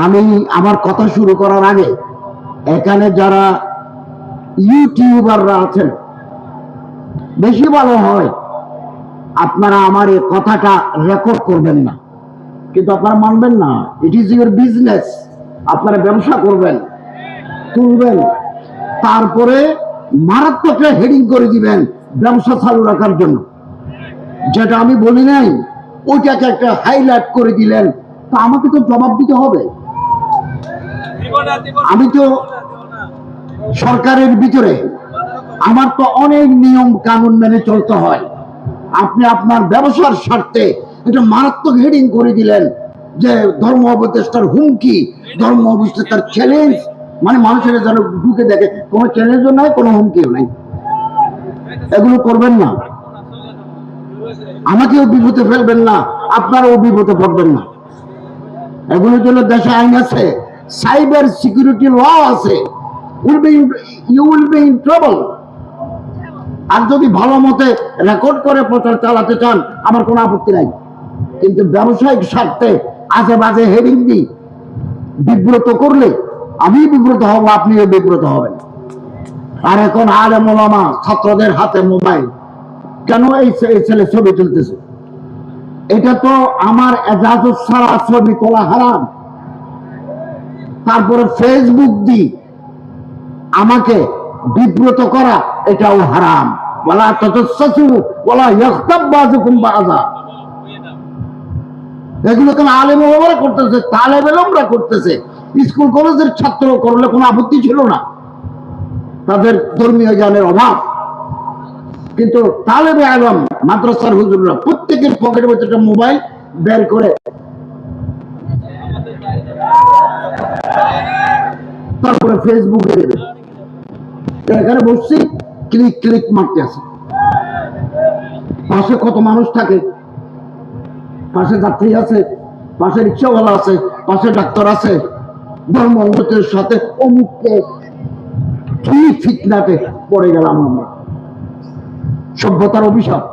আমি আমার কথা শুরু করার আগে এখানে যারা ইউটিউবাররা আছেন, বেশি ভালো হয় আপনারা আমার এই কথাটা রেকর্ড করবেন না, কিন্তু আপনারা মানবেন না। It is your business. আপনারা ব্যবসা করবেন, তুলবেন, তারপরে মারাত্মক হেডিং করে দিবেন ব্যবসা চালু রাখার জন্য। যেটা আমি বলি নাই ওইটাকে একটা হাইলাইট করে দিলেন, তা আমাকে তো জবাব দিতে হবে। আমি তো সরকারের ভিতরে, আমার তো অনেক নিয়ম কানুন মেনে চলতে হয়। আপনি আপনার ব্যবসার স্বার্থে একটা মারাত্মক হেডিং করে দিলেন যে ধর্ম উপদেষ্টার হুমকি, ধর্ম উপদেষ্টার চ্যালেঞ্জ, মানে মানুষের যেন ঢুকে দেখে কোনো চ্যালেঞ্জও নাই, কোনো হুমকিও নাই। এগুলো করবেন না, আমাকেও বিপদে ফেলবেন না, আপনারাও বিপদে পড়বেন না। এগুলোর জন্য দেশে আইন আছে, সাইবার সিকিউরিটি ল আছে। You will be in trouble. আর যদি ভালো মতে রেকর্ড করে প্রচার চালাতে চান, আমার কোনো আপত্তি নাই, কিন্তু ব্যবসায়িক স্বার্থে আজে বাজে হেডিং দিই বিব্রত করলে আমি বিব্রত হব, আপনিও বিব্রত হবেন। আর এখন আলেম ওলামা ছাত্রদের হাতে মোবাইল, কেন এই ছেলে ছবি তুলতেছে? এটা তো আমার এজাজত ছাড়া ছবি তোলা হারাম। তারপরে ফেসবুক দি আমাকে বিব্রত করা, এটাও হারাম। ওয়ালা তাতাসসু ওয়ালা ইয়াগতাব বাযুকুম বাযা। এগুলো কেন আলেম ওলামারা করতেছে, তালেব ইলমরা করতেছে। স্কুল কলেজের ছাত্র করলে কোনো আপত্তি ছিল না, তাদের ধর্মীয় জ্ঞানের অভাব। কিন্তু তালেবে ইলম মাদ্রাসার হুজুররা প্রত্যেকের পকেটের মধ্যে একটা মোবাইল বের করে তারপরে ফেসবুকে দেবে। এখানে বসছি, ক্লিক ক্লিক মারতে আছে। পাশে কত মানুষ থাকে, পাশে যাত্রী আছে, পাশে রিক্সাওয়ালা আছে, পাশে ডাক্তার আছে। ধর্ম অঙ্গতের সাথে অমুককে কি ফিতনাতে পড়ে গেলাম আমরা। সভ্যতার অভিশাপ।